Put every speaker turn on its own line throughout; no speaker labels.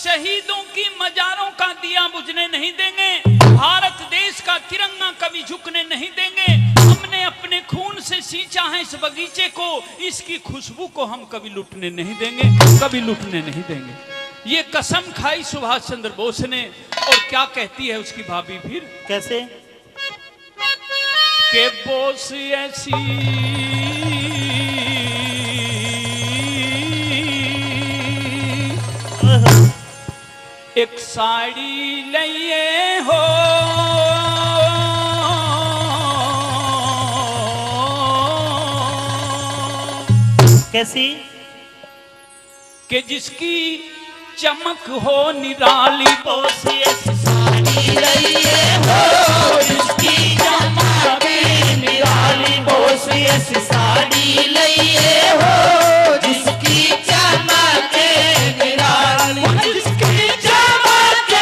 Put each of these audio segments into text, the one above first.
शहीदों की मजारों का दिया बुझने नहीं देंगे, भारत देश का तिरंगा कभी झुकने नहीं देंगे। हमने अपने खून से सींचा है इस बगीचे को, इसकी खुशबू को हम कभी लुटने नहीं देंगे, कभी लुटने नहीं देंगे। ये कसम खाई सुभाष चंद्र बोस ने। और क्या कहती है उसकी भाभी फिर,
कैसे?
के बोस ऐसी एक साड़ी लिए हो,
कैसी?
कि जिसकी चमक हो निराली,
बोस ऐसी साड़ी लिए हो जिसकी चमक निराली, बोस ऐसी साड़ी लिए हो जिसकी चमक निराली, जिसकी चमक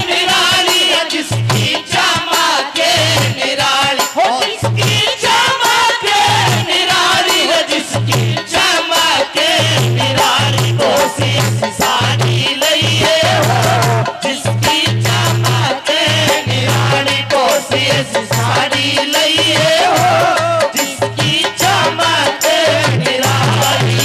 निराली, जिसकी चमक निराली, हो जिसकी चमक निराली, हो जिसकी चमक निराली, बोस ऐसी साड़ी लिए हो जिसकी चमक निराली, बोस ऐसी साड़ी लिए हो जिसकी चमक निराली।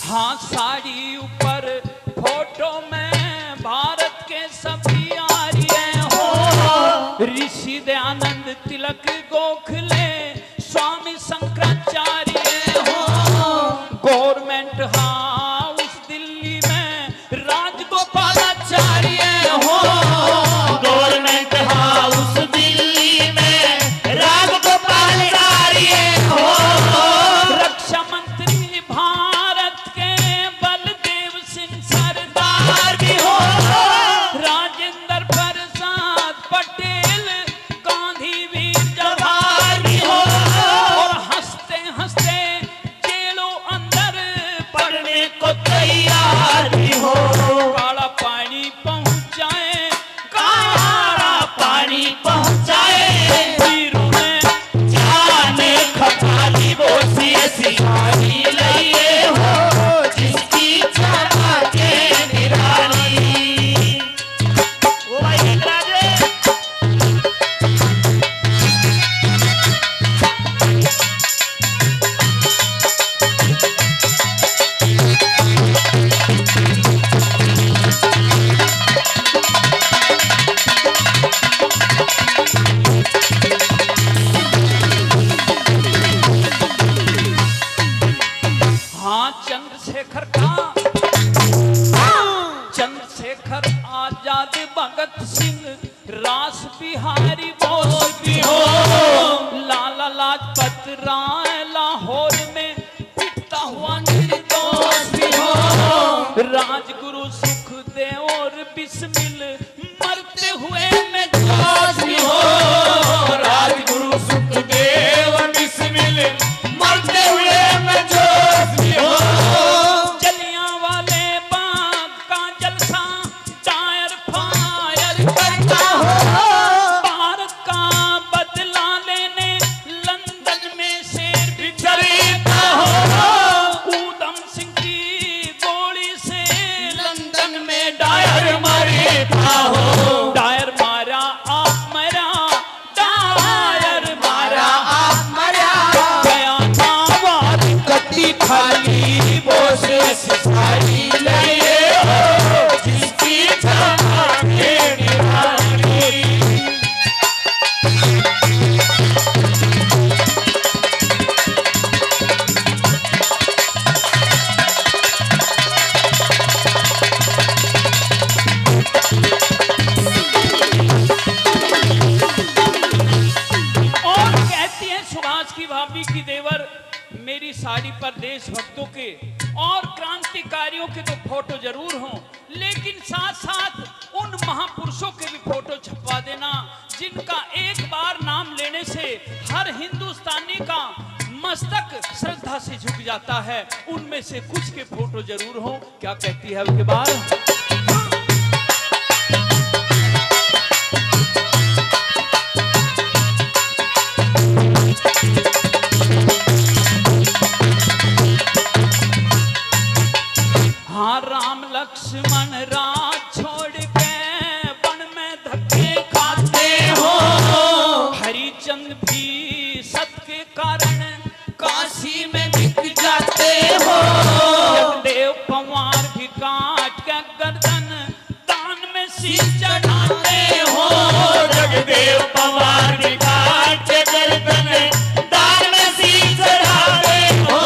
हाँ साड़ी ऊपर फोटो में भारत के सभी आर्य हो, ऋषि दयानंद तिलक गोखले स्वामी शंकराचार्य हो, गवर्नमेंट हाउस दिल्ली में राजगोपालाचार्य हो,
गवर्नमेंट हाउस दिल्ली में राजगोपालाचार्य हो,
रक्षा मंत्री भारत के बलदेव सिंह सरदार
भी हो,
राजेंद्र प्रसाद पटेल गांधी वीर
जवाहर भी हो,
और हंसते हंसते जेलों अंदर
पढ़ने को तैयार भी हो,
काला पानी पहुंचाए,
काला पानी पहुंचाए,
वीरों ने
जाने खपाली, बोस ऐसी साड़ी लिए हो जिसकी चमक निराली। ओ भाई राजे,
हाँ चंद्रशेखर आजाद भगत सिंह रास बिहारी बोस भी हो, लाला लाजपत राय लाहौर में पिटता हुआ निर्दोष भी हो, राजगुरु सुखदेव और बिस्मिल मरते हुए में जोश भी हो, राजगुरु सुखदेव बिस्मिल मरते हुए में जोश भी हो, जलियांवाले बाग का जलसा टायर फायर करता हो, भारत का बदला लेने लंदन में शेर बिखरता हो, ऊधम सिंह की गोली से लंदन में डायर मरता हो, डायर मारा आप मरा, डायर मारा
आप मरा,
गया था वार
कटी खाली, बोस ऐसी साड़ी लिए हो जिसकी चमक निराली।
और कहती है सुभाष की भाभी की देवर, मेरी साड़ी पर देशभक्तों के और क्रांतिकारियों के तो फोटो जरूर हों, लेकिन साथ साथ उन महापुरुषों के भी फोटो छपवा देना जिनका एक बार नाम लेने से हर हिंदुस्तानी का मस्तक श्रद्धा से झुक जाता है। उनमें से कुछ के फोटो जरूर हो। क्या कहती है उसके बाद? हाँ, राम लक्ष्मण राज छोड़ के वन में धक्के खाते हो, हरिचंद भी सत के कारण काशी में बिक जाते हो, जगदेव पवार भी काट के गर्दन दान में शीश चढ़ाते हो,
जगदेव पवार भी काट के गर्दन दान में शीश चढ़ाते हो,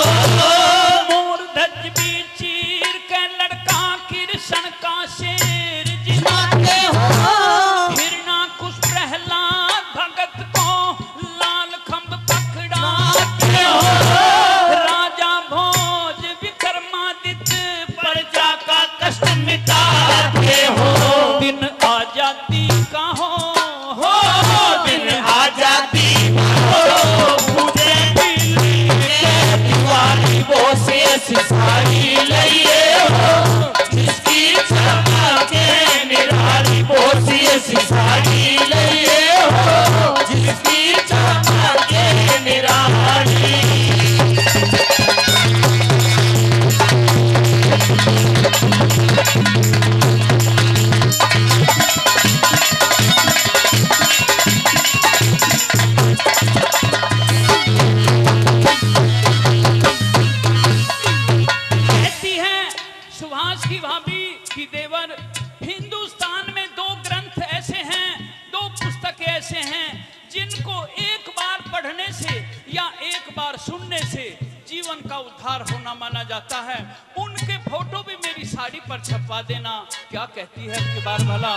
मोर धज भी चीर के लड़का कृष्ण का शेर जिलाते हो, हिरणाकुश प्रहलाद भगत को लाल खंभ पकड़ाते हो, राजा भोज विक्रमादित्य प्रजा का कष्ट मिटाते हो, दिन आजादी का हो
दिन आजादी हो, पूजे दिल्ली के दीवानी वो शेष सारी लइए हो, जिसकी क्षमा के निराली वो शेष सारी लइए हो, जिसकी क्षमा के निराली।
कहती है सुभाष की भाभी की देवर, हिंदुस्तान में दो ग्रंथ ऐसे हैं, दो पुस्तकें ऐसे हैं जिनको एक बार पढ़ने से या एक बार सुनने से जीवन का उद्धार होना माना जाता है। उनके फोटो भी मेरी साड़ी पर छपवा देना। क्या कहती है इसके बार भला?